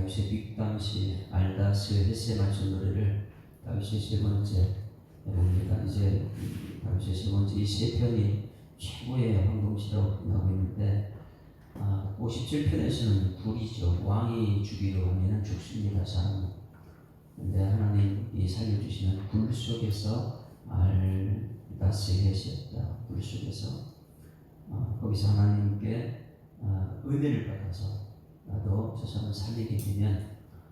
다윗의 빅담시 알다스 헤세 맞춘 노래를 다윗의 세 번째 해봅니다. 이제 다윗의 세 번째 이 세 편이 최고의 황동시라고 끝나고 있는데 57편에서는 굴이죠. 왕이 죽이려 하면 죽습니다. 사람은. 근데 하나님이 살려주시는 굴 속에서 알다스 헤세였다. 굴 속에서 거기서 하나님께 은혜를 받아서 나도 저 사람을 살리게 되면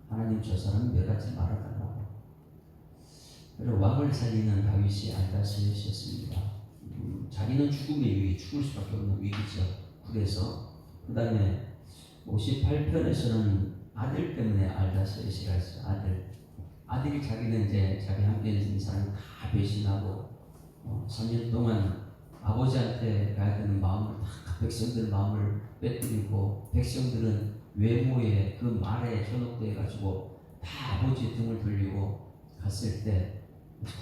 하나님 저 사람 멸하지 말아달라고. 그리고 왕을 살리는 다윗이 알다스였습니다. 자기는 죽음의 위기, 죽을 수밖에 없는 위기죠. 그래서 그 다음에 58편에서는 아들 때문에 알다스가 있어요. 아들이 자기는 이제 자기 함께 있는 사람 다 배신하고 3년 동안 아버지한테 가야 되는 마음을 다 백성들 마음을 빼뜨리고 백성들은 외모에 그 말에 현혹돼 가지고 다 아버지 등을 돌리고 갔을 때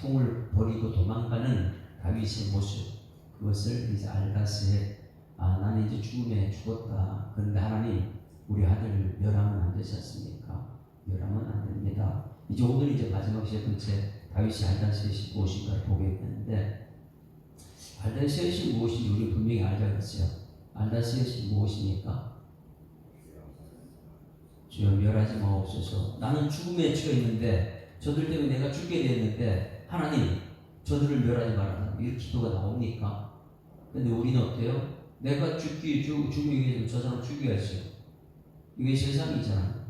궁을 버리고 도망가는 다윗의 모습, 그것을 이제 알다스에 나는 이제 죽음에 죽었다. 그런데 하나님 우리 아들 멸하면 안 되지 않습니까? 멸하면 안 됩니다. 이제 오늘 이제 마지막 세 번째 다윗이 알다스의 무엇인가를 보게 되는데, 알다스의 무엇인지 우리 분명히 알자겠어요. 알다스의 무엇입니까? 주여 멸하지 마옵소서. 나는 죽음에 처해 있는데 저들 때문에 내가 죽게 되었는데 하나님 저들을 멸하지 말아라. 이렇게 기도가 나옵니까? 근데 우리는 어때요? 내가 죽기 위해서 저 사람 죽여야지. 이게 세상이잖아.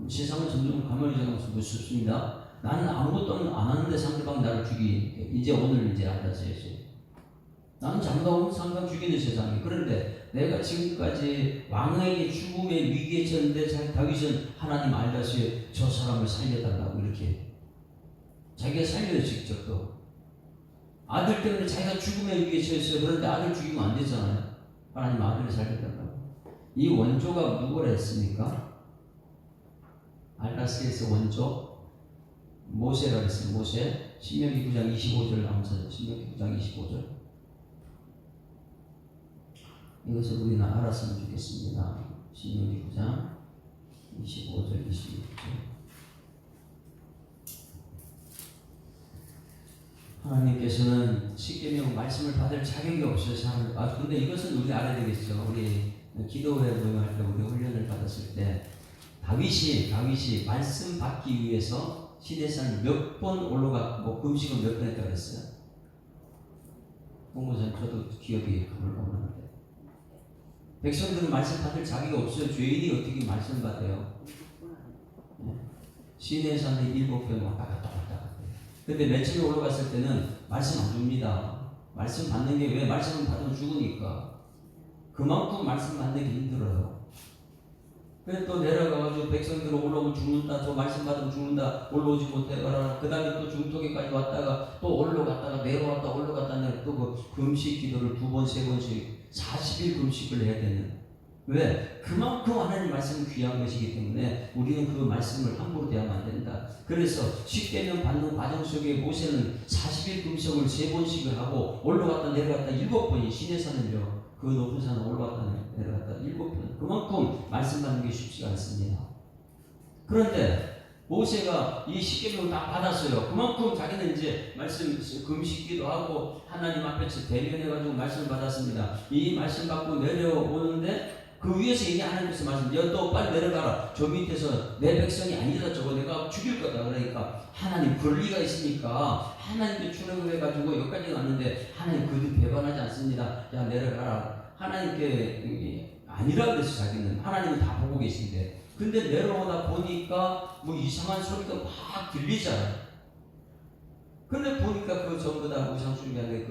세상은 점점 가만히 생각하면서 무섭습니다. 나는 아무것도 안 하는데 상대방 나를 죽이게. 이제 오늘 이제 알다스였어요. 나는 장가오면 상대방 죽이는 세상이. 그런데 내가 지금까지 왕에게 죽음의 위기에 처했는데 다윗은 하나님 알다스에 저 사람을 살려달라고 이렇게 자기가 살려요. 직접 또 아들 때문에 자기가 죽음의 위기에 처했어요. 그런데 아들 죽이면 안 되잖아요. 하나님 아들을 살려달라고. 이 원조가 누구라 했습니까? 알다스에서 원조 모세라고 했어요. 모세. 신명기 9장 25절 나오면서 신명기 9장 25절. 이것을 우리는 알았으면 좋겠습니다. 신명기 9장 25절 26절. 하나님께서는 십계명 말씀을 받을 자격이 없어요. 사람들. 근데 이것은 우리 알아야 되겠죠. 우리 기도회 모임할 때 우리 훈련을 받았을 때 다윗이 말씀 받기 위해서 시내산 몇 번 올라갔고 금식은 몇 번 했다고 그랬어요. 공무선 저도 기억이 가물가물한데 백성들은 말씀 받을 자격이 없어요. 죄인이 어떻게 말씀 받아요? 시내산에 7번 왔다 갔다. 근데 맨 처음에 올라갔을 때는 말씀 안 줍니다. 말씀 받는 게 왜? 말씀을 받으면 죽으니까. 그만큼 말씀 받는 게 힘들어요. 그래서 또 내려가가지고 백성들 올라오면 죽는다. 저 말씀 받으면 죽는다. 올라오지 못해봐라. 그 다음에 또 중턱에까지 왔다가 또 올라갔다가 내려왔다 올라갔다 또 그 금식 기도를 2번, 3번씩 40일 금식을 해야 되는. 왜? 그만큼 하나님 말씀은 귀한 것이기 때문에 우리는 그 말씀을 함부로 대하면 안 된다. 그래서 십계명 받는 과정 속에 모세는 40일 금식을 3번씩을 하고 올라갔다 내려갔다 7번이 시내산을요. 그 높은 산을 올라갔다 내려갔다 7번. 그만큼 말씀 받는 게 쉽지가 않습니다. 그런데 모세가 이 십계명을 다 받았어요. 그만큼 자기는 이제 말씀 금식기도 하고 하나님 앞에서 대면해가지고 말씀을 받았습니다. 이 말씀 받고 내려오는데 그 위에서 이게 하나님께서 말씀, 너 빨리 내려가라. 저 밑에서 내 백성이 아니다. 저거 내가 죽일 거다. 그러니까 하나님 그럴 리가 있습니까? 하나님께 출애굽을 해가지고 여기까지 왔는데 하나님 그들 배반하지 않습니다. 야 내려가라. 하나님께 아니라 그랬어. 자기는 하나님은 다 보고 계신데. 근데 내려오다 보니까 뭐 이상한 소리가 막 들리잖아요. 근데 보니까 그 전부 다 우상숭배하는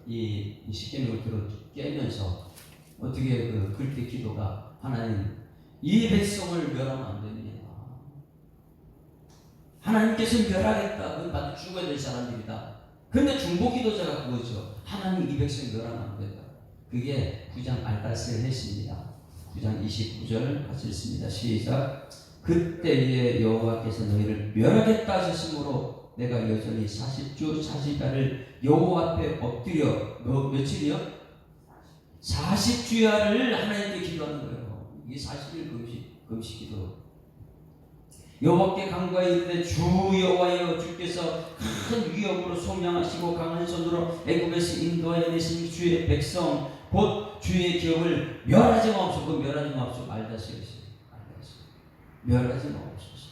이 십계명을 들어 깨면서 어떻게 그때 기도가 하나님 이 백성을 멸하면 안 됩니다. 하나님께서 멸하겠다. 그건 받아 죽어야 될 사람들이다. 근데 중보기도자가 그거죠. 하나님 이 백성 멸하면 안 된다. 그게 9장 알다스를 했습니다. 9장 29절 같이 읽습니다. 시작. 그때에 여호와께서 너희를 멸하겠다 하셨으므로 내가 여전히 40주 40야를 여호와 앞에 엎드려 며칠이요? 40주야를 하나님께 기도하는 거예요. 이게 40일 금식. 금식기도. 여호와께 간구하여 이르되 주 여호와여, 주께서 큰 위협으로 속량하시고 강한 손으로 애굽에서 인도하여 내신 주의 백성 곧 주의 기업을 멸하지 마옵소서. 그 멸하지 마옵소서. 알다시오시. 멸하지 마옵소서.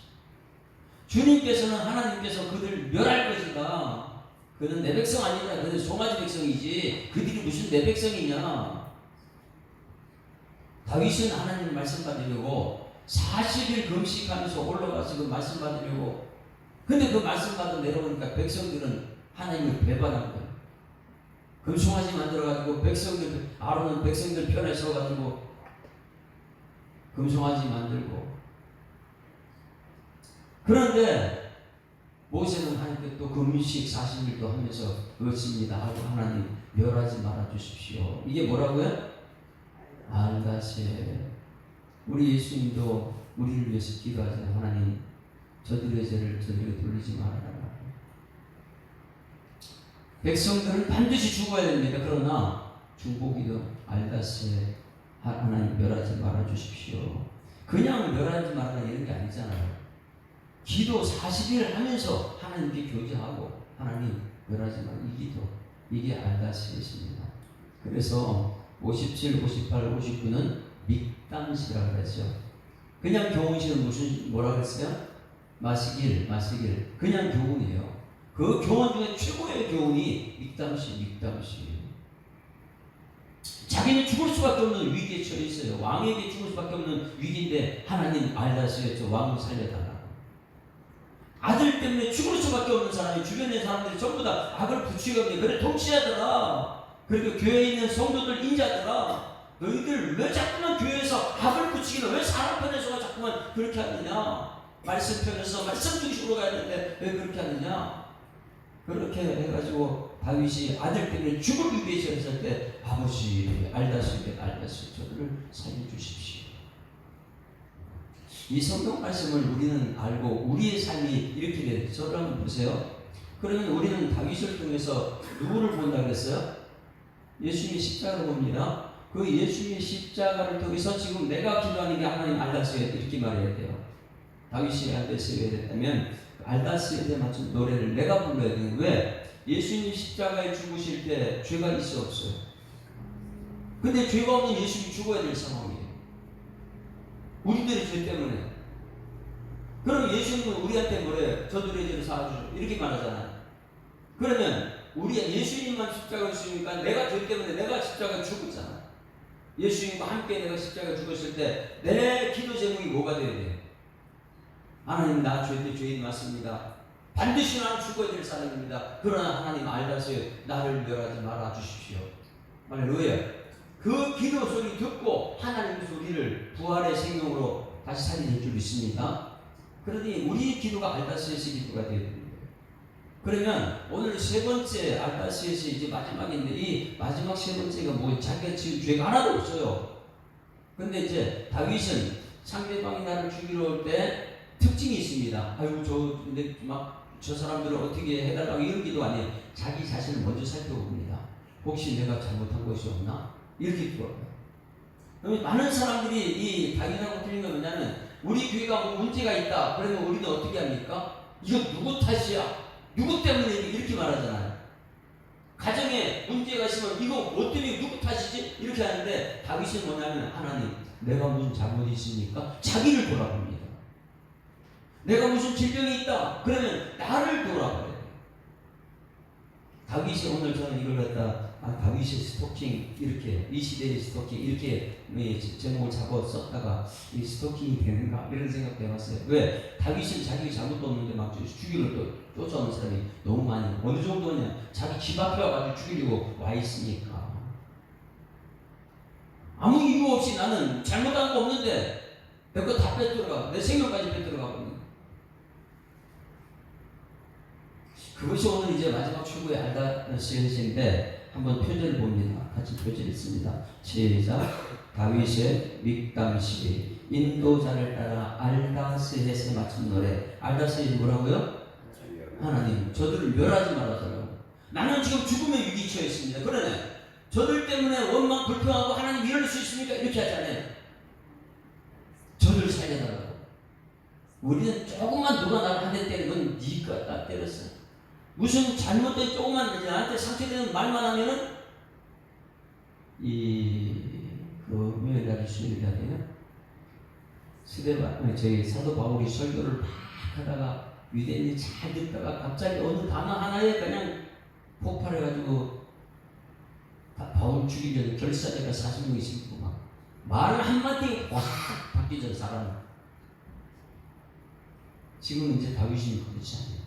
주님께서는, 하나님께서 그들 멸할 것이다. 그는 내 백성 아니라 그는 송아지 백성이지 그들이 무슨 내 백성이냐. 다윗은 하나님 말씀 받으려고 40일 금식하면서 올라가서 그 말씀 받으려고, 근데 그 말씀 받아 내려오니까 백성들은 하나님을 배반한 거예요. 금송아지 만들어가지고 백성들, 아론은 백성들 편에 서가지고 금송아지 만들고. 그런데 모세는 하나님께 또 금식 40일도 하면서 어찌입니다 하고 하나님 멸하지 말아 주십시오. 이게 뭐라고요? 알다시에. 우리 예수님도 우리를 위해서 기도하잖아요. 하나님 저들의 죄를 저들에게 돌리지 말아라. 백성들은 반드시 죽어야 됩니다. 그러나 중보기도 알다시에 하나님 멸하지 말아 주십시오. 그냥 멸하지 말아라 이런 게 아니잖아요. 기도 40일 하면서 하나님께 교제하고 하나님 멸하지 말아, 이 기도, 이게 알다시에입니다. 그래서 57, 58, 59는 miktam시라고 그랬죠. 그냥 교훈실은 뭐라고 했어요? 마시길. 그냥 교훈이에요. 그 교훈 중에 최고의 교훈이 miktam시. 자기는 죽을 수밖에 없는 위기에 처해 있어요. 왕에게 죽을 수밖에 없는 위기인데 하나님 알다시였죠. 왕을 살려달라고. 아들 때문에 죽을 수밖에 없는 사람이, 주변의 사람들이 전부 다 악을 부추기거든요. 그래, 통치하더라. 그리고 교회에 있는 성도들 인자더라. 너희들 왜 자꾸만 교회에서 악을 부추기나? 왜 사람 편에서가 자꾸만 그렇게 하느냐? 말씀 편에서 말씀 중심으로 가야 되는데 왜 그렇게 하느냐? 그렇게 해가지고 다윗이 아들 때문에 죽을 위기에 처했을 때 아버지 알다시피 저들을 살려주십시오. 이 성경 말씀을 우리는 알고 우리의 삶이 이렇게 돼요. 저를 한번 보세요. 그러면 우리는 다윗을 통해서 누구를 본다 그랬어요? 예수님의 십자가를 봅니다. 그 예수님의 십자가를 통해서 지금 내가 기도하는 게 하나님 알다시에 이렇게 말해야 돼요. 다윗이 알다시에 됐다면 알다시에 맞춘 노래를 내가 불러야 돼요. 왜? 예수님이 십자가에 죽으실 때 죄가 있어 없어요? 근데 죄가 없는 예수님이 죽어야 될 상황이에요. 우리들의 죄 때문에. 그럼 예수님은 우리한테 뭐래요? 저들의 죄를 사하주죠. 이렇게 말하잖아요. 그러면 우리 예수님만 십자가에 죽으니까 내가 죄 때문에 내가 십자가에 죽었잖아. 예수님과 함께 내가 십자가에 죽었을 때 내 기도 제목이 뭐가 돼야 돼요? 하나님, 나 죄인 맞습니다. 반드시 나는 죽어야 될 사람입니다. 그러나 하나님 알다시요 나를 멸하지 말아 주십시오. 할렐루야. 그 기도 소리 듣고 하나님의 소리를 부활의 생명으로 다시 살릴 줄 믿습니다. 그러니 우리 기도가 알다시에서 기도가 되어야 됩니다. 그러면 오늘 세 번째 알다시에서 이제 마지막인데 이 마지막 세 번째가 뭐예요? 자기가 지은 죄가 하나도 없어요. 근데 이제 다윗은 상대방이 나를 죽이러 올 때 특징이 있습니다. 아유 근데 막 저 사람들을 어떻게 해달라고 이런 기도 아니에요. 자기 자신을 먼저 살펴봅니다. 혹시 내가 잘못한 것이 없나? 이렇게 기도해요. 그러면 많은 사람들이 이 다윗하고 틀린 건 뭐냐면 우리 교회가 뭐 문제가 있다. 그러면 우리는 어떻게 합니까? 이거 누구 탓이야? 누구 때문에 이렇게 말하잖아요. 가정에 문제가 있으면 이거 뭐 때문에 누구 탓이지? 이렇게 하는데 다윗은 뭐냐면 하나님, 내가 무슨 잘못이 있습니까? 자기를 돌아봅니다. 내가 무슨 질병이 있다. 그러면 나를 돌아봐요. 다윗이 오늘 저는 이걸 갖다 다윗의 스토킹 이렇게 이 시대의 스토킹 이렇게 제목을 잡아 썼다가 이 스토킹이 되는가 이런 생각도 해봤어요. 왜? 다윗은 자기 잘못도 없는데 막 죽이려 또 쫓아오는 사람이 너무 많이 어느 정도냐 자기 집 앞에 와가지고 죽이려고 와 있으니까 아무 이유 없이 나는 잘못한 거 없는데 내 거 다 뺏들어가 내 생명까지 뺏들어가거든요. 그것이 오늘 이제 마지막 최고의 알다시에인데 한번 표절을 봅니다. 같이 표절 있습니다. 시작. 다윗의 miktam시 인도자를 따라 알다시에에 맞춘 노래. 알다시에 뭐라고요? 하나님, 저들을 멸하지 말아달라고. 나는 지금 죽음의 위기에 처해 있습니다. 그러네. 저들 때문에 원망 불평하고 하나님 이럴 수 있습니까? 이렇게 하잖아요. 저들 살려 우리는 조금만 누가 나를 한 대 때리면 네가 나 때렸어. 무슨 잘못된 조금만 나한테 상처되는 말만 하면은 그 묘일날이 수요일날 되나? 저희 사도 바울이 설교를 막 하다가 유대인이 잘 듣다가 갑자기 어느 단어 하나에 그냥 폭발해가지고 바울 죽이려는 결사대가 40명이 있고 막 말 한마디에 확 바뀌죠 사람은. 지금 이제 다윗이 그렇지 않아요.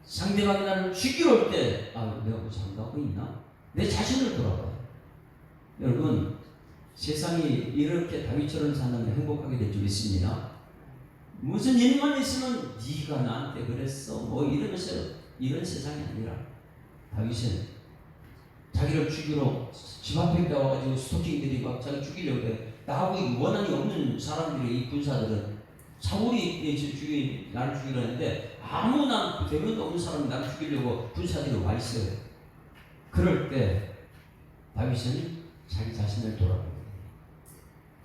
상대방이 나를 죽이러 올 때 내가 뭐 잘못하고 있나? 내 자신을 돌아봐요. 여러분 세상이 이렇게 다윗처럼 사는 행복하게 될 줄 있습니다. 무슨 일만 있으면 네가 나한테 그랬어 뭐 이러면서 이런 세상이 아니라 다윗은 자기를 죽이러 집 앞에 나와가지고 스토킹들이 막 자기 죽이려고 해. 나하고 원한이 없는 사람들이 이 군사들은 사울이 나를 죽이려 했는데 아무나 대면도 없는 사람이 나를 죽이려고 군사들이 와 있어요. 그럴 때 다윗은 자기 자신을 돌아보고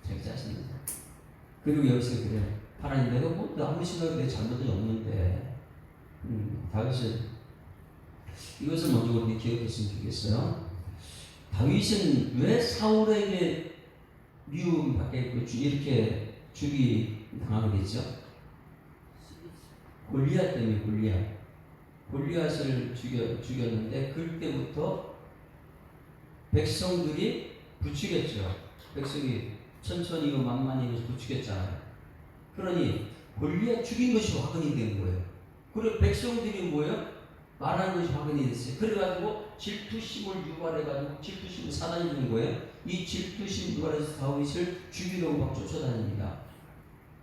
자기 자신을. 그리고 여기서 그래요. 하나님 내가 뭐 아무 생각에 내 잘못이 없는데 다윗은 이것을 먼저 우리 기억했으면 좋겠어요. 다윗은 왜 사울에게 미움받게 이렇게 죽이 당하게 됐죠? 골리앗 때문에 골리앗을 죽였는데 그때부터 백성들이 부추겼죠. 백성이 천천히 만만히 부추겼잖아요. 그러니 골리앗 죽인 것이 화근이 된 거예요. 그리고 백성들이 뭐예요? 말하는 것이 화근이 됐어요. 그래가지고 질투심을 유발해가지고 질투심을 사단이 주는 거예요. 이 질투심 유발해서 다윗을 죽이려고 막 쫓아다닙니다.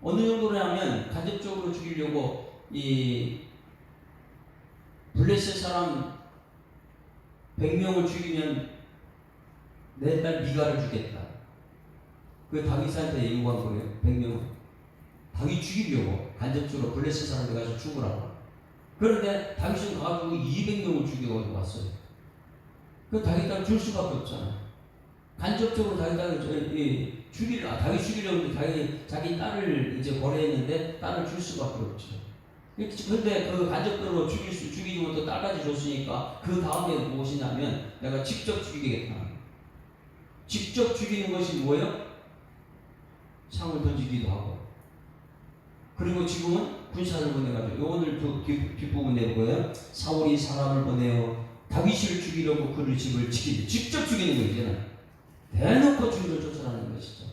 어느 정도냐면 간접적으로 죽이려고 이 블레셋 사람 100명을 죽이면 내딸 미가를 주겠다. 그 다윗한테 예고한 거예요. 100명. 다윗 죽이려고 간접적으로 블레셋 사람들 가서 죽으라고. 그런데 다윗은 가가지고 200명을 죽여가지고 왔어요. 그 다윗을 줄 수밖에 없잖아. 간접적으로 다윗을 다윗 죽이려고 했는데 자기 딸을 이제 거래했는데 딸을 줄 수밖에 없죠. 근데 그 간접적으로 죽이지 못해 딸까지 줬으니까 그 다음에 무엇이냐면 내가 직접 죽이겠다. 직접 죽이는 것이 뭐예요? 창을 던지기도 하고. 그리고 지금은 군사를 보내가지고 오늘 뒷부분 내보고요. 사울이 사람을 보내어 다윗을 죽이려고 그를 집을 지키지. 직접 죽이는 거예요. 이제는 대놓고 주를 쫓아가는 것이죠.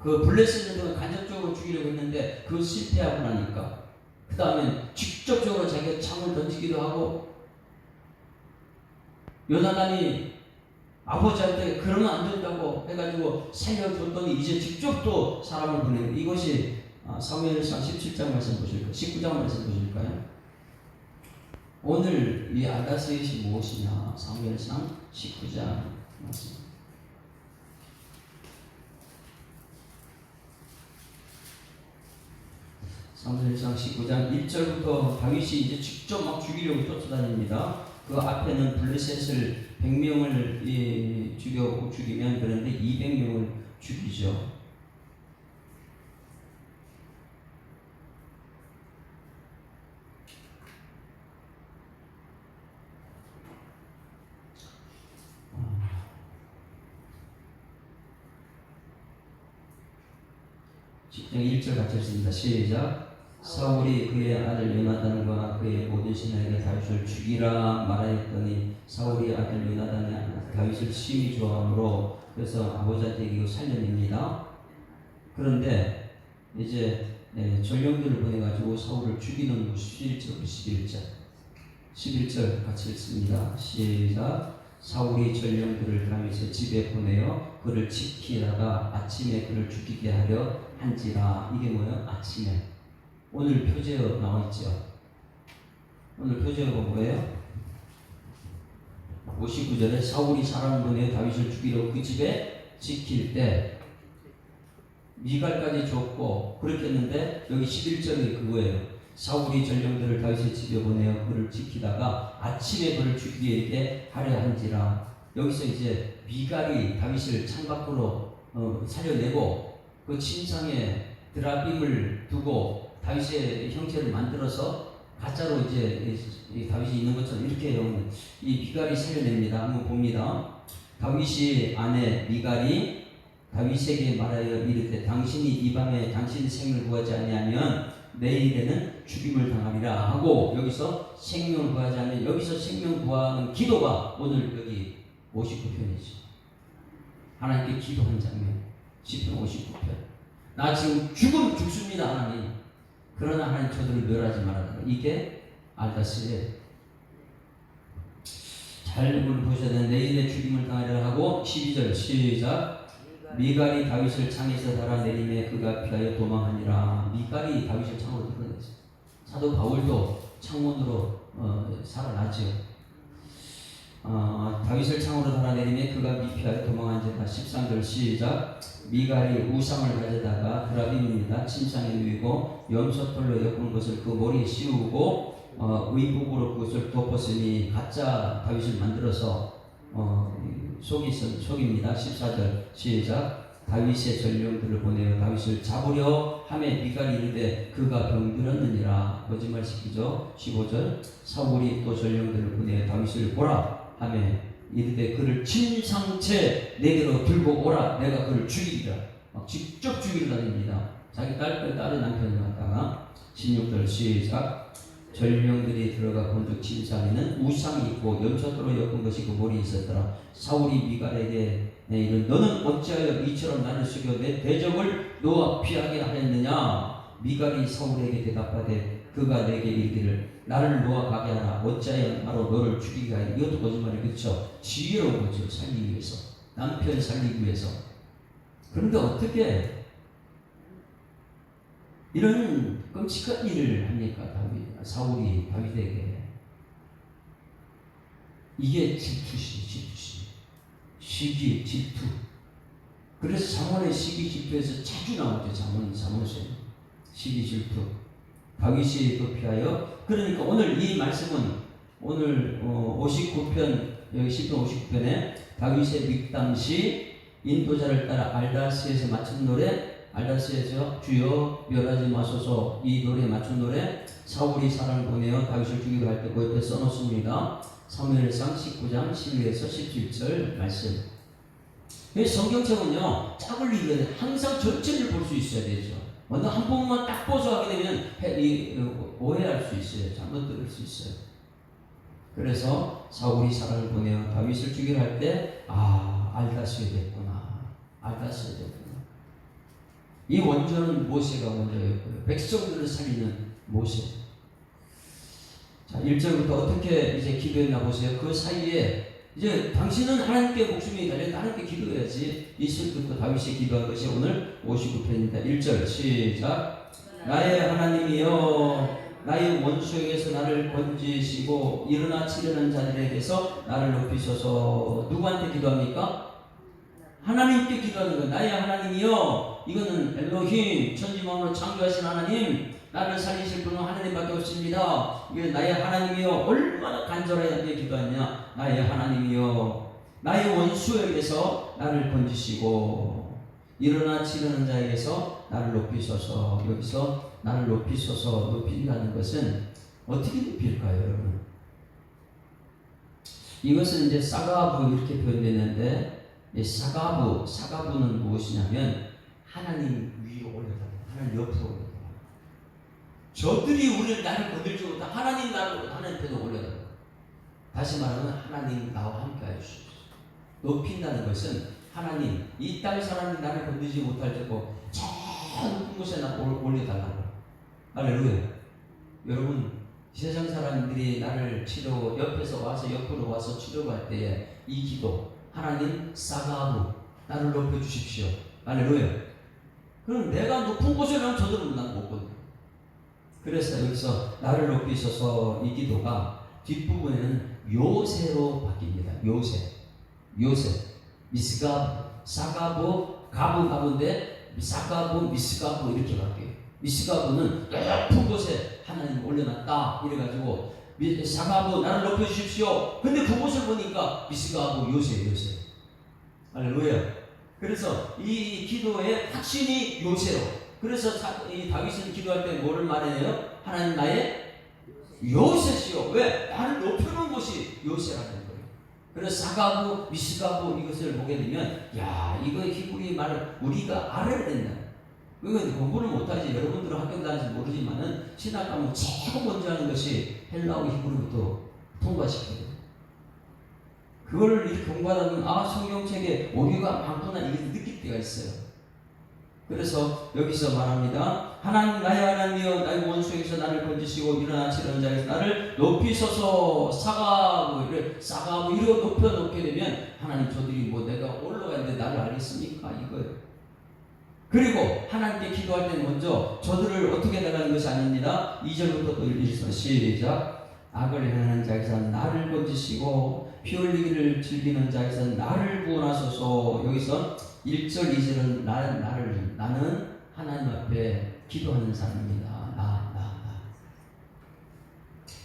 그 블레셋은 간접적으로 죽이려고 했는데 그거 실패하고 나니까 그 다음에 직접적으로 자기가 창을 던지기도 하고 요나단이 아버지한테 그러면 안 된다고 해가지고 살려줬더니 이제 직접 또 사람을 보내고 이것이 사무엘상 17장 말씀 보실까요? 19장 말씀 보실까요? 오늘 이 아다스잇이 무엇이냐? 사무엘상 19장 말씀. 사무엘상 19장 1절부터 다윗이 이제 직접 막 죽이려고 쫓아다닙니다. 그 앞에는 블레셋을 100명을 죽이면 그런데 200명을 죽이죠. 직장 1절 같이 읽습니다. 시작. 사울이 그의 아들 요나단과 그의 모든 신하에게 다윗을 죽이라 말하였더니 사울이 아들 요나단이 다윗을 심히 좋아하므로 그래서 아버지한테 이거 살려냅니다. 그런데 이제 전령들을 보내가지고 사울을 죽이는 11절 11절 같이 읽습니다. 시작. 사울이 전령들을 다윗의 집에 보내어 그를 지키다가 아침에 그를 죽이게 하려 한지라. 이게 뭐예요? 아침에. 오늘 표제어 나와있죠. 오늘 표제어가 뭐예요? 59절에 사울이 사람을 보내어 다윗을 죽이려고 그 집에 지킬 때 미갈까지 줬고 그렇게 했는데 여기 11절이 그거예요. 사울이 전령들을 다윗의 집에 보내어 그를 지키다가 아침에 그를 죽이게 하려 한지라. 여기서 이제 미갈이 다윗을 창밖으로 살려내고 그 침상에 드라빔을 두고 다윗의 형체를 만들어서 가짜로 이제 이 다윗이 있는 것처럼 이렇게 해요. 이 미갈이 살려냅니다. 한번 봅니다. 다윗이 아내 미갈이 다윗에게 말하여 이르되 당신이 이 밤에 당신의 생명을 구하지 아니하면 내일에는 죽임을 당하리라 하고, 여기서 생명을 구하지 않으면, 여기서 생명 구하는 기도가 오늘 여기 59편이죠. 하나님께 기도한 장면, 시편 59편. 나 지금 죽습니다 하나님. 그러나 하나님 저들을 멸하지 말아라. 이게 알다스의 잘 보셔야 되는 내일의 죽임을 당하리라 하고, 12절 시작. 미갈이 다윗을 창에서 달아내리매 그가 피하여 도망하니라. 미갈이 다윗을 창으로 드러냈어요. 사도 바울도 창문으로 살아나죠. 다윗을 창으로 달아내리매 그가 피하여 도망한지라. 13절 시작. 미갈이 우상을 가져다가 드라빔입니다. 침상에 누이고 염소털로 엮은 것을 그 머리에 씌우고 의복으로 그것을 덮었으니 가짜 다윗을 만들어서 속입니다. 14절 시작. 다윗의 전령들을 보내어 다윗을 잡으려 하매 미갈이 이르되 그가 병들었느니라. 거짓말시키죠. 15절. 사울이 또 전령들을 보내어 다윗을 보라 하매 이르되 그를 침상채 내게로 들고 오라. 내가 그를 죽이리라. 막 직접 죽이려 다닙니다. 자기 딸의 남편을 갖다가. 16절 시작. 전령들이 들어가 본즉 침상에는 우상이 있고 염소털로 엮은 것이 그 머리에 있었더라. 사울이 미갈에게 이르되 너는 어찌하여 이처럼 나를 속여 내 대적을 너와 피하게 하였느냐. 미갈이 사울에게 대답하되 그가 내게 이르기를 나를 놓아가게 하라. 어찌하여 바로 너를 죽이게 하여. 이것도 거짓말이 그렇죠. 지혜로운 거죠. 살리기 위해서, 남편 살리기 위해서. 그런데 어떻게 이런 끔찍한 일을 합니까? 사울이 다윗에게. 이게 질투시. 시기, 질투. 그래서 잠언의 시기, 질투에서 자주 나오죠. 잠언서에. 시기, 질투. 다윗이 또 피하여. 그러니까 오늘 이 말씀은 오늘 59편, 여기 시편 59편에 다윗의 믹담시 인도자를 따라 알다스에서 맞춘 노래, 알다스에서 주여 멸하지 마소서, 이 노래에 맞춘 노래, 사울이 사람을 보내어 다윗을 죽이려 할 때 그 옆에 써놓습니다. 사무엘상 19장 12에서 17절 말씀. 성경책은요, 짝을 읽어야 돼. 항상 전체를 볼 수 있어야 되죠. 먼저 한 부분만 딱 보서 하게 되면 오해할 수 있어요. 잘못 들을 수 있어요. 그래서 사울이 사람을 보내어 다윗을 죽이려 할 때, 알다스에 됐구나. 알다스에 됐구나. 이 원조는 모세가 원조였고요. 백성들을 살리는 모세. 자, 1절부터 어떻게 이제 기도했나 보세요. 그 사이에 이제 당신은 하나님께 목숨이 달려 하나님께 기도해야지. 이슬부터 다윗이 기도한 것이 오늘 59편입니다. 1절 시작. 나의 하나님이여, 나의 원수에게서 나를 건지시고 일어나 치려는 자들에게서 나를 높이소서. 누구한테 기도합니까? 하나님께 기도하는 거예요. 나의 하나님이여. 이거는 엘로힘, 천지만물을 창조하신 하나님, 나를 살리실 분은 하나님밖에 없습니다. 이게 나의 하나님이여. 얼마나 간절하게 기도하냐. 나의 하나님이여, 나의 원수에게서 나를 건지시고 일어나 치려는 자에게서 나를 높이소서. 여기서 나를 높이소서, 높인다는 것은 어떻게 높일까요, 여러분? 이것은 이제 사가부 이렇게 표현되는데, 사가부는 무엇이냐면 하나님 위로 올려다, 하나님 옆으로 올려다. 저들이 나를 건들지 못한 하나님 나를 하나님께도 올려다. 다시 말하면 하나님 나와 함께 해주십시오. 높인다는 것은 하나님, 이 땅 사람이 나를 건들지 못할 때고 저 높은 곳에 나 올려달라고. 할렐루야. 여러분, 세상 사람들이 나를 옆에서 와서 옆으로 와서 치료할 때에 이 기도, 하나님 사가부, 나를 높여주십시오. 할렐루야. 그럼 내가 높은 곳에 가면 저들은 난 못 건드. 그래서 여기서 나를 높이셔서 이 기도가 뒷부분에는 요새로 바뀝니다. 요새. 미스가부, 사가부, 가부인데 사가부, 미스가부 이렇게 바뀌어요. 미스가부는 높은 곳에 하나님 올려놨다 이래가지고, 사가부 나를 높여주십시오. 근데 그곳을 보니까 미스가부 요새. 할렐루야. 그래서 이 기도의 확신이 요새로, 그래서 이 다윗은 기도할 때 뭐를 말해요? 하나님 나의 요셉이요. 왜? 나를 높여놓은 것이 요셉이라는 거예요. 그래서 사가부, 미스가부 이것을 보게 되면 야 이거 히브리 말을 우리가 알아야 된다. 이건 공부를 못하지. 여러분들은 학교 다니지 모르지만은 신학 과목 제일 먼저 하는 것이 헬라어 히브리부터 통과시켜야 돼요. 그걸 이렇게 공부하다 보면 아 성경책에 오류가 많구나 이게 느낄 때가 있어요. 그래서 여기서 말합니다. 하나님 나의 하나님이여 나의 원수에게서 나를 건지시고 일어나 치는 자에서 나를 높이소서. 사가고 이러 높게 되면 하나님 저들이 뭐 내가 올라가는데 나를 알겠습니까? 이거예요. 그리고 하나님께 기도할 때는 먼저 저들을 어떻게 해달라는 것이 아닙니다. 2절부터 또 읽으시죠. 시작. 악을 행하는 자에서 나를 건지시고 피 흘리기를 즐기는 자에서 나를 구원하소서. 여기서 1절 2절은 나는 하나님 앞에 기도하는 사람입니다.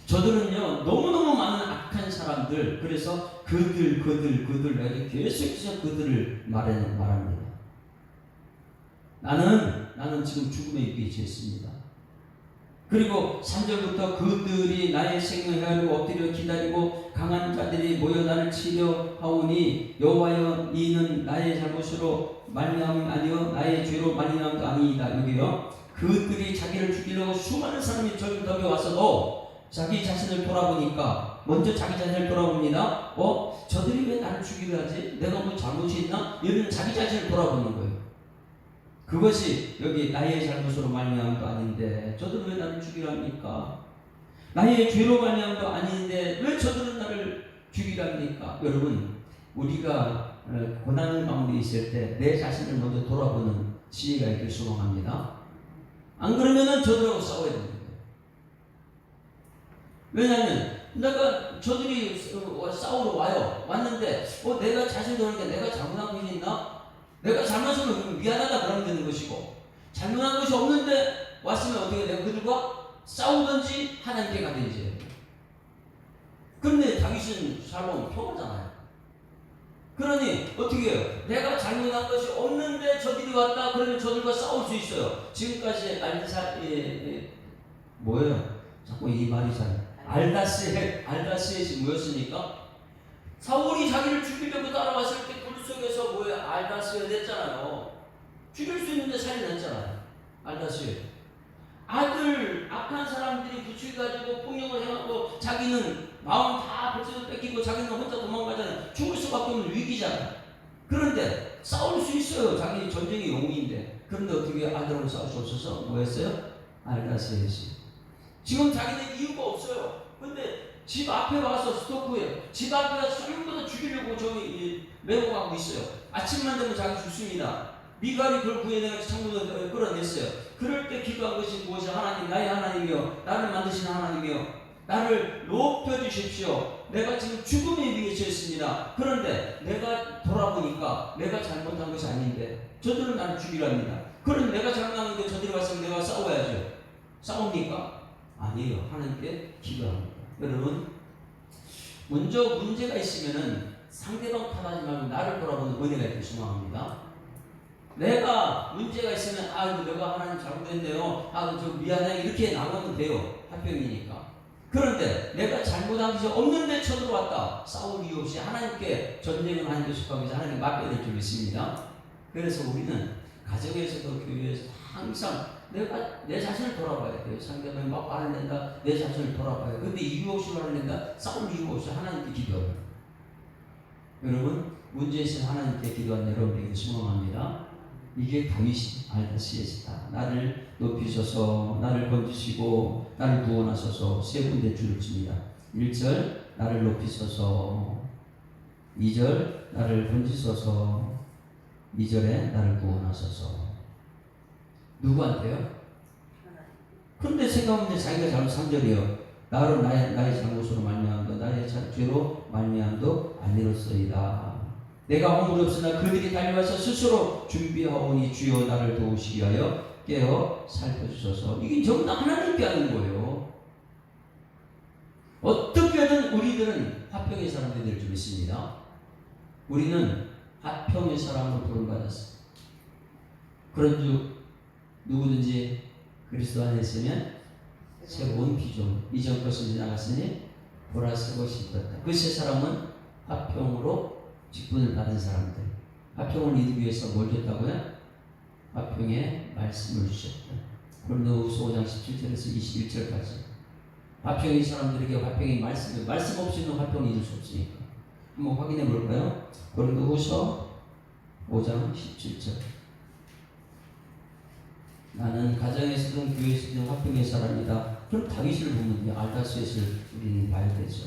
저들은요 너무너무 많은 악한 사람들, 그래서 그들 계속해서 그들을 말합니다. 나는 지금 죽음에 이르게 처했습니다. 그리고 3절부터 그들이 나의 생명을 헤아리고 엎드려 기다리고 강한 자들이 모여 나를 치려 하오니 여호와여 이는 나의 잘못으로 말미암음이 아니요 나의 죄로 말미암음도 아니이다. 여기요 그들이 자기를 죽이려고 수많은 사람이 저기 와서도 자기 자신을 돌아보니까 먼저 자기 자신을 돌아봅니다. 저들이 왜 나를 죽이려 하지? 내가 뭐 잘못이 있나? 이런 자기 자신을 돌아보는 거예요. 그것이 여기 나의 잘못으로 말미암음도 아닌데 저들은 왜 나를 죽이려 합니까? 나의 죄로 말미암음도 아닌데 왜 저들은 나를 죽이려 합니까? 여러분 우리가 고난 가운데 있을 때 내 자신을 먼저 돌아보는 지혜가 있길 소망합니다. 안 그러면은 저들하고 싸워야 됩니다. 왜냐하면 내가 저들이 싸우러 왔는데 내가 자신을 보니까 내가 잘못한 것이 있나? 내가 잘못하면 미안하다 그러면 되는 것이고, 잘못한 것이 없는데 왔으면 어떻게 내가 그들과 싸우든지 하나님께 가든지. 그런데 다윗은 살롱 평화잖아요. 그러니 어떻게 해요? 내가 잘못한 것이 없는데 저들이 왔다 그러면 저들과 싸울 수 있어요. 지금까지 뭐예요? 자꾸 이 말이 잘 알다스엣이 뭐였습니까? 사울이 자기를 죽이려고 따라왔을 때 굴 속에서 알다스엣 했잖아요. 죽일 수 있는데 살인했잖아요. 알다스엣. 악한 사람들이 부추겨가지고 폭력을 해갖고 자기는 마음 다 벌써 뺏기고 자기는 혼자 도망가잖아요. 죽을 수밖에 없는 위기잖아요. 그런데 싸울 수 있어요. 자기 전쟁의 용인데. 그런데 어떻게 아들하고 싸울 수 없어서 뭐였어요? 알다스엣이. 지금 자기는 이유가 없어요. 근데 집 앞에 와서 스토크예요. 집 앞에 와서 전부 다 죽이려고 저기 메고 가고 있어요. 아침만 되면 자기 죽습니다. 미갈이 그걸 구해내서 창문을 끌어냈어요. 그럴 때 기도한 것이 무엇이? 하나님 나의 하나님이여 나를 만드신 하나님이여 나를 높여주십시오. 내가 지금 죽음에 이르게 처했습니다. 그런데 내가 돌아보니까 내가 잘못한 것이 아닌데 저들은 나를 죽이려 합니다. 그런데 내가 잘못한 게 저들이 왔으면 내가 싸워야죠. 싸웁니까? 아니에요. 하나님께 기도합니다. 여러분 먼저 문제가 있으면은 상대방 탓하지 말고 나를 돌아보는 은혜가 있길 소망합니다. 내가 문제가 있으면 내가 하나님 잘못했네요. 저 미안해 이렇게 나가면 돼요. 화평이니까. 그런데 내가 잘못한 것이 없는데 쳐들어왔다. 싸울 이유 없이 하나님께 전쟁을 하는 것이 하기 위해서 하나님 맡겨야 될 줄 믿습니다. 그래서 우리는 가정에서도 교회에서 항상 내가 내 자신을 돌아봐야 돼요. 상대방이 막 화를 낸다. 내 자신을 돌아봐요. 근데 이유 없이 화를 낸다. 싸울 이유 없이 하나님께 기도해요. 여러분 문제 있으면 하나님께 기도하는 여러분에게 소망합니다. 이게 다윗이 알다스엣이다. 나를 높이셔서 나를 건지시고 나를 구원하소서. 세 군데 줄을 칩니다. 1절 나를 높이소서, 2절 나를 건지소서, 2절에 나를 구원하소서. 누구한테요? 근데 생각하면 자기가 잘못 3절이요. 나로 나의 잘못으로 말미암도 나의 죄로 말미암도 아니로소이다. 내가 허물이 없으나 그들이 달려와서 스스로 준비하오니 주여 나를 도우시기 하여 깨어 살펴주소서. 이게 전부 다 하나님께 하는 거예요. 어떻게든 우리들은 화평의 사람들이 될 줄 믿습니다. 우리는 화평의 사람으로 부름받았어요. 그런즉 누구든지 그리스도 안에 있으면 새로운 피조물, 이전 것은 지나갔으니 보라 새 것이 되었다. 그 세 사람은 화평으로 직분을 받은 사람들. 화평을 이루기 위해서 뭘 줬다고요? 화평의 말씀을 주셨다. 고린도후서 5장 17절에서 21절까지. 화평의 사람들에게 화평의 말씀 없이는 화평을 이룰 수 없으니까. 한번 확인해 볼까요? 고린도후서 5장 17절. 나는 가정에서든 교회에서든 화평의 사람이다. 그럼 다윗을 보면 알다스엣을 우리는 봐야 되죠.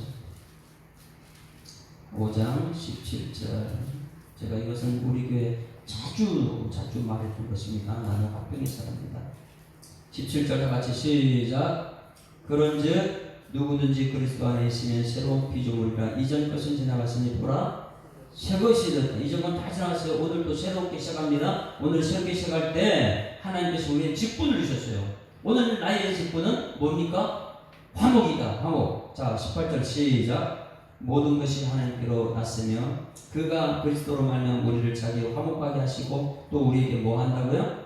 5장 17절. 제가 이것은 우리 교회 자주 말했던 것입니다. 나는 화평의 사람이다. 17절 다 같이 시작. 그런즉 누구든지 그리스도 안에 있으면 새로운 피조물이라. 이전 것은 지나갔으니 보라 새 것이 되었다. 이전 건 다 지나갔어요. 오늘 또 새롭게 시작합니다. 오늘 새롭게 시작할 때 하나님께서 우리의 직분을 주셨어요. 오늘 나의 직분은 뭡니까? 화목이다. 화목. 자 18절 시작. 모든 것이 하나님께로 났으며 그가 그리스도로 말미암아 우리를 자기로 화목하게 하시고 또 우리에게 뭐 한다고요?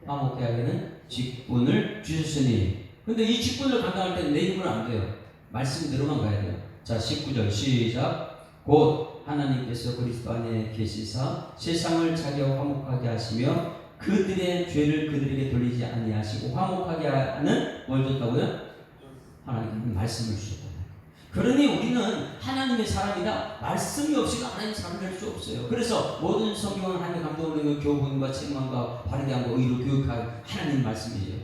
화목하게 하기는 직분을 주셨으니. 근데 이 직분을 감당할 때는 내 힘은 안 돼요. 말씀대로만 가야 돼요. 자 19절 시작. 곧 하나님께서 그리스도 안에 계시사 세상을 자기와 화목하게 하시며 그들의 죄를 그들에게 돌리지 아니하시고 화목하게 하는 뭘 줬다고요? 하나님께서 말씀을 주셨다. 그러니 우리는 하나님의 사람이다. 말씀이 없이는 하나님의 사람이 될 수 없어요. 그래서 모든 성경은 하나님의 감동으로 교훈과 책망과 바르게 함과 의로 교육할 하나님 말씀이에요.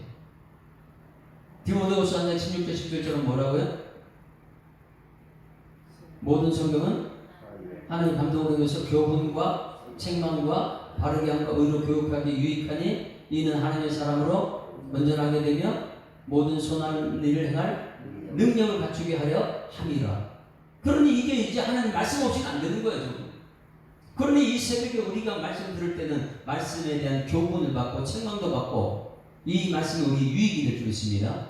디모데후서 1장 16절 17절은 뭐라고요? 모든 성경은 하나님 감동으로 인해서 교훈과 책망과 바르게 함과 의로 교육하기 유익하니 이는 하나님의 사람으로 온전하게 되며 모든 선한 일을 행할 능력을 갖추게 하려 함이라. 그러니 이게 이제 하나님 말씀 없이는 안 되는 거예요. 그러니 이 새벽에 우리가 말씀 들을 때는 말씀에 대한 교훈을 받고 책망도 받고 이 말씀이 우리 유익이 될 줄 믿습니다.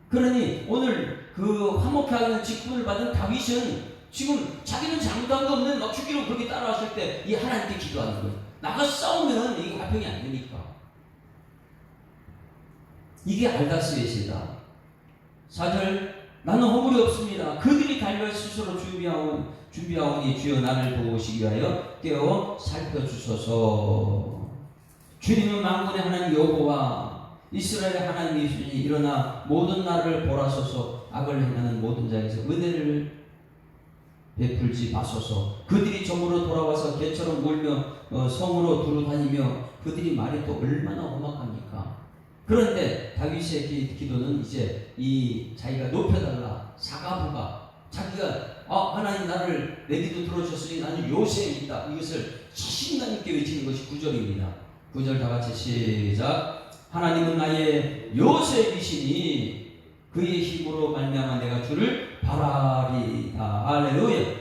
그러니 오늘 그 화목하게 하는 직분을 받은 다윗은 지금 자기는 잘못한 거 없는 막 죽이로 그렇게 따라왔을 때 이 하나님께 기도하는 거예요. 나가 싸우면은 이게 화평이 안 되니까. 이게 알다스엣이다. 4절 나는 허물이 없습니다. 그들이 달려 스스로 준비하오니 주여 나를 도우시기 위하여 깨어 살펴주소서. 주님은 만군의 하나님 여호와 이스라엘의 하나님이시니 일어나 모든 나라를 보라소서. 악을 행하는 모든 자에게서 은혜를 베풀지 마소서. 그들이 점으로 돌아와서 개처럼 몰며 성으로 두루다니며 그들이 말이 또 얼마나 험악합니까? 그런데 다윗의 기도는 이제 이 자기가 높여달라. 사가부가 자기가 하나님 나를 내 기도 들어주셨으니 나는 요새에 있다. 이것을 자신감 있게 외치는 것이 9절입니다. 9절 다 같이 시작. 하나님은 나의 요셉이시니 그의 힘으로 말미암아 내가 주를 바라리다. 할렐루야.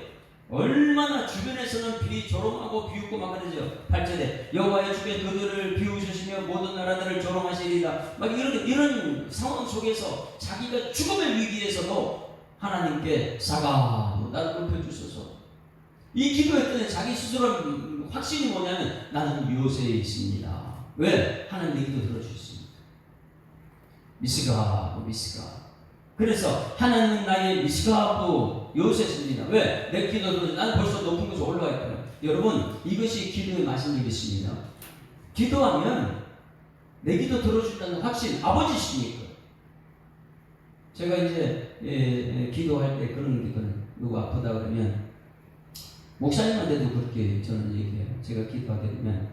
얼마나 주변에서는 비조롱하고 비웃고 막 그러죠. 8절에 여호와의 주변 그들을 비웃으시며 모든 나라들을 조롱하시리다. 막 이런 상황 속에서 자기가 죽음의 위기에서도 하나님께 사가 나를 높여주소서. 이 기도했더니 자기 스스로 확신이 뭐냐면 나는 요새에 있습니다. 왜? 하나님 내 기도 들어주셨습니다. 미스가. 그래서 하나님은 나의 미스가부 요새입니다. 왜? 내 기도 들어주셨습니다. 나는 벌써 높은 곳에 올라와 있거든요. 여러분 이것이 기도의 맛인 일이십니다. 기도하면 내 기도 들어준다는 확신 아버지시니까. 제가 이제 기도할 때 그런 게 있거든요. 누구 아프다 그러면 목사님한테도 그렇게 저는 얘기해요. 제가 기도하게 되면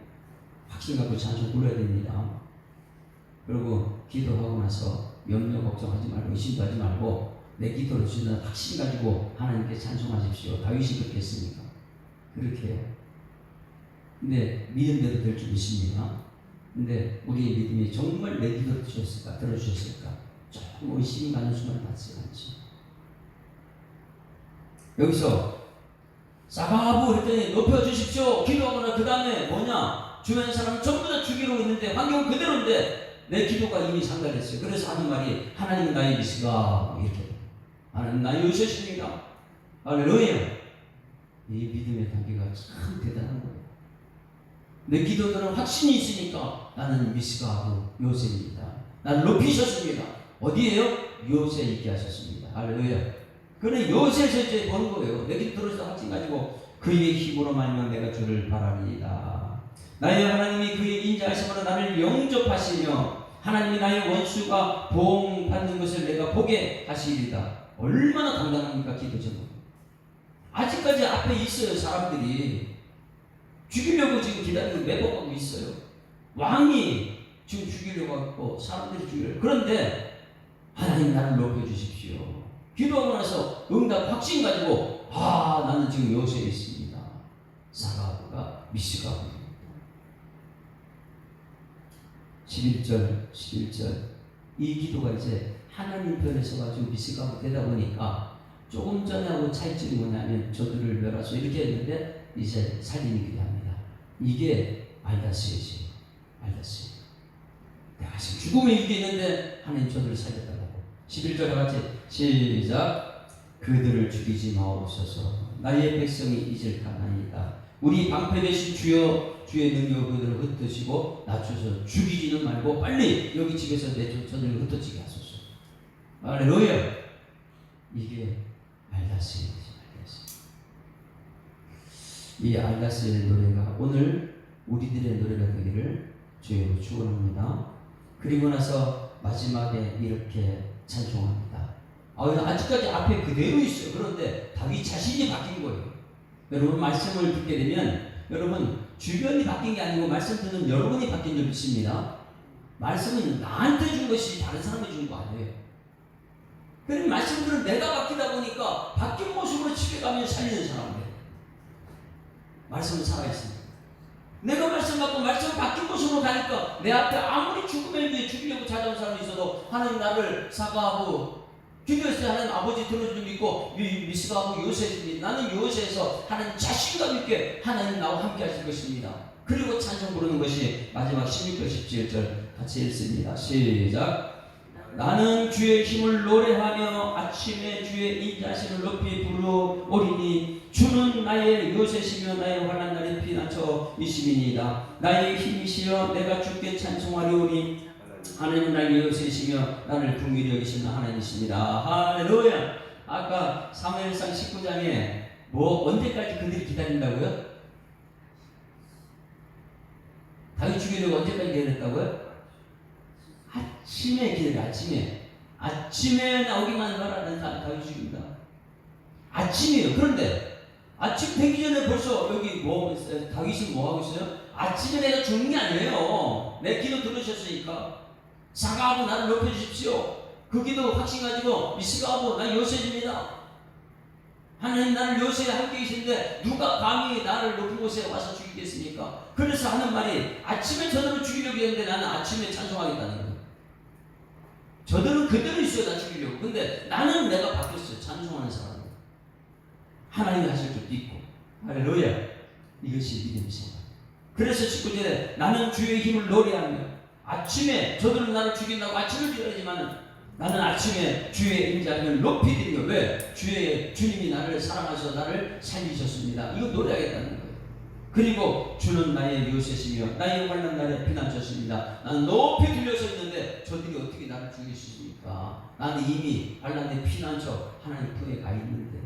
확신 갖고 찬송 불러야 됩니다. 그리고 기도하고 나서 염려 걱정하지 말고 의심도 하지 말고 내 기도를 주신다는 확신 가지고 하나님께 찬송하십시오. 다윗이 그렇게 했으니까 그렇게 해요. 근데 믿음대로 될 줄 믿습니다. 근데 우리의 믿음이 정말 내 기도를 들어주셨을까? 조금 의심이 가는 순간 닿지 않지. 여기서 사바부 했더니 높여주십시오. 기도하거나 그 다음에 뭐냐? 주변 사람 전부 다 죽이고 있는데 환경은 그대로인데 내 기도가 이미 상달했어요. 그래서 하는 말이 하나님은 나의 미스가 이렇게 하나님 나의 요새십니다. 할렐루야. 이 믿음의 단계가 참 대단한 거예요. 내 기도들은 확신이 있으니까 나는 미스가하고 요새입니다. 나는 높이셨습니다. 어디에요? 요새에 있게 하셨습니다. 할렐루야. 그는 요새에서 이제 보는 거예요. 내게 들어서 확신 가지고 그의 힘으로 말미암아 내가 주를 바라리이다. 나의 하나님이 그의 인자하심으로 나를 영접하시며 하나님이 나의 원수가 보응받는 것을 내가 보게 하시리이다. 얼마나 당당합니까? 기도 제목. 아직까지 앞에 있어요. 사람들이 죽이려고 지금 기다리고 매복하고 있어요. 왕이 지금 죽이려고 하고 사람들이 죽이려고. 그런데 하나님 나를 높여주십시오. 기도하고 나서 응답 확신 가지고 나는 지금 요새에 있습니다. 사가부가 미스가부입니다. 11절 이 기도가 이제 하나님 편에서 가지고 미스가부 되다 보니까 조금 전하고 차이점이 뭐냐면 저들을 멸하소 이렇게 했는데 이제 살리는 기도합니다. 이게 알다스예요. 알다스. 내가 지금 죽음에 이기는데 하나님 저들을 살렸다고. 11절 같이 시작. 그들을 죽이지 마옵소서. 나의 백성이 잊을까나이다. 우리 방패 되신 주여 주의 능력으로 그들을 흩으시고 낮춰서 죽이지는 말고 빨리 여기 집에서 내 저들을 흩어지게 하소서. 할렐루야. 이게 알다스예요. 이 알다스의 노래가 오늘 우리들의 노래가 되기를 주여로 축원합니다. 그리고 나서 마지막에 이렇게 찬송합니다. 아직까지 앞에 그대로 있어요. 그런데 다윗 자신이 바뀐 거예요. 여러분 말씀을 듣게 되면 여러분 주변이 바뀐 게 아니고 말씀 듣는 여러분이 바뀐 줄 믿습니다. 말씀은 나한테 준 것이 다른 사람이 준 거 아니에요. 그럼 말씀들은 내가 바뀌다 보니까 바뀐 모습으로 집에 가면 살리는 사람들. 말씀은 살아있습니다. 내가 말씀 받고 말씀 바뀐 모습으로 가니까 내 앞에 아무리 죽음에 위해 죽이려고 찾아온 사람이 있어도 하나님 나를 사과하고 기도했을 때 하나님 아버지 들어주는 믿고 미스가하고 요새입니다. 나는 요새에서 하나님 자신감 있게 하나님 나와 함께 하실 것입니다. 그리고 찬송 부르는 것이 마지막 16절 17절 같이 읽습니다. 시작. 나는 주의 힘을 노래하며 아침에 주의 인자심을 높이 부르오리니 주는 나의 요새시며 나의 환난 날에 피난처 이심이니이다. 나의 힘이시여 내가 주께 찬송하리오니 하나님은 나의 요새시며 나를 긍휼히 여기시는 하나님이십니다. 할렐루야. 아까 사무엘상 19장에 언제까지 그들이 기다린다고요? 다윗 죽이려고 언제까지 기다렸다고요? 아침에 기다려. 아침에 나오기만 하라는 다윗 죽입니다. 아침이에요. 그런데 아침 되기 전에 벌써 여기 다윗이 뭐 하고 있어요? 아침에 내가 죽는 게 아니에요. 내 기도 들으셨으니까 사과하고 나를 높여주십시오. 그 기도 확신 가지고 미스가하고 나 요새입니다. 하나님 나를 요새에 함께 계시는데 누가 감히 나를 높은 곳에 와서 죽이겠습니까? 그래서 하는 말이 아침에 저들을 죽이려고 했는데 나는 아침에 찬송하겠다는 거예요. 저들은 그대로 있어요. 나 죽이려고. 근데 나는 내가 바뀌었어요. 찬송하는 사람. 하나님이 하실 줄 믿고. 할렐루야. 이것이 믿음의 생활. 그래서 19절에 나는 주의 힘을 노래하며 아침에 저들은 나를 죽인다고 아침을 기다리지만 나는 아침에 주의 인자를 높이 드리며 왜? 주님이 나를 사랑하셔서 나를 살리셨습니다. 이거 노래하겠다는 거예요. 그리고 주는 나의 요새시며 나의 환난 날에 피난처십니다. 나는 높이 들려서 있는데 저들이 어떻게 나를 죽이십니까? 나는 이미 환난의 피난처 하나님 품에 가 있는데.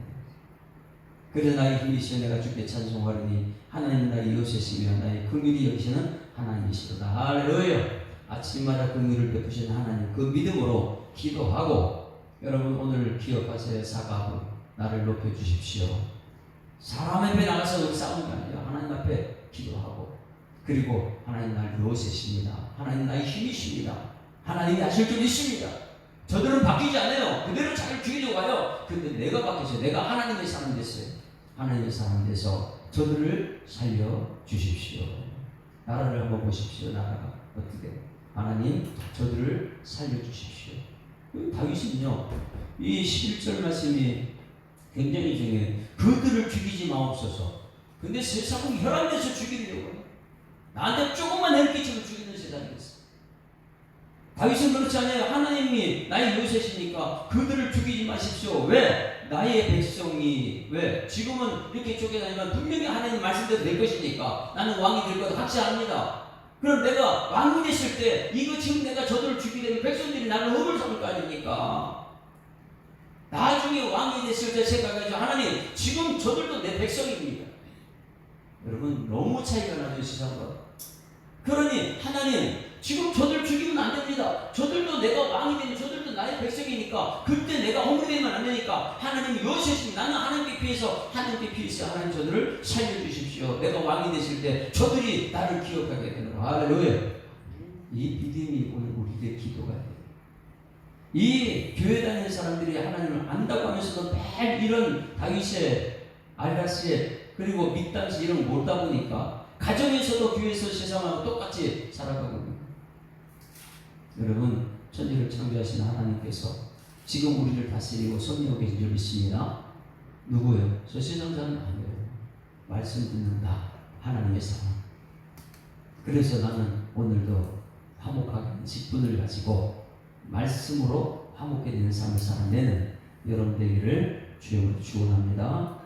그래서 나의 힘이시여 내가 주께 찬송하리니 하나님 나의 요새시며 나의 긍휼히 여기시는 하나님이시로다. 할렐루야. 아침마다 긍휼을 베푸시는 하나님 그 믿음으로 기도하고 여러분 오늘 기억하세요. 사과하고 나를 높여주십시오. 사람 앞에 나가서 싸우는 게 아니라 하나님 앞에 기도하고 그리고 하나님 나를 요새십니다. 하나님 나의 힘이십니다. 하나님이 하실 줄 믿습니다. 저들은 바뀌지 않아요. 그대로 자기를 죽이려고 가요. 근데 내가 바뀌었어요. 내가 하나님의 사람 됐어요. 하나님의 사람 돼서 저들을 살려주십시오. 나라를 한번 보십시오. 나라가 어떻게 하나님 저들을 살려주십시오. 다윗은요 이 11절 말씀이 굉장히 중요해요. 그들을 죽이지 마옵소서. 근데 세상은 혈안내서 죽이려고 해요. 나한테 조금만 해끼치면 죽이는 세상이겠어. 다윗은 그렇지 않아요. 하나님이 나의 요새시니까 그들을 죽이지 마십시오. 왜? 나의 백성이 왜? 지금은 이렇게 쫓겨다니면 분명히 하나님 말씀대로 될 것이니까 나는 왕이 될 것 확실합니다. 그럼 내가 왕이 됐을 때 이거 지금 내가 저들을 죽이게 되면 백성들이 나를 의를 삼을 거 아닙니까? 나중에 왕이 됐을 때 생각하죠. 하나님, 지금 저들도 내 백성입니다. 여러분, 너무 차이가 나죠, 세상과. 그러니 하나님, 지금 저들 죽이면 안 됩니다. 저들도 내가 왕이 되면 저들도 나의 백성이니까 그때 내가 허물되면 안 되니까 하나님이 요새시 나는 하나님께 피해서 하나님 저들을 살려주십시오. 내가 왕이 되실 때 저들이 나를 기억하게 되는 할렐루야. 이 믿음이 오늘 우리의 기도가 돼요. 이 교회 다니는 사람들이 하나님을 안다고 하면서도 매일 이런 다윗의 알라스의 그리고 밑단지 이런 걸 몰다 보니까 가정에서도 교회에서 세상하고 똑같이 살아가고 있습니다. 여러분, 천지를 창조하신 하나님께서 지금 우리를 다스리고 섭리하고 계신 줄 믿습니다. 누구예요? 저 세상 사람 아니에요. 말씀 듣는 나 하나님의 사람. 그래서 나는 오늘도 화목하게 직분을 가지고 말씀으로 화목해 되는 삶을 살아내는 여러분 되기를 주님으로 축원합니다.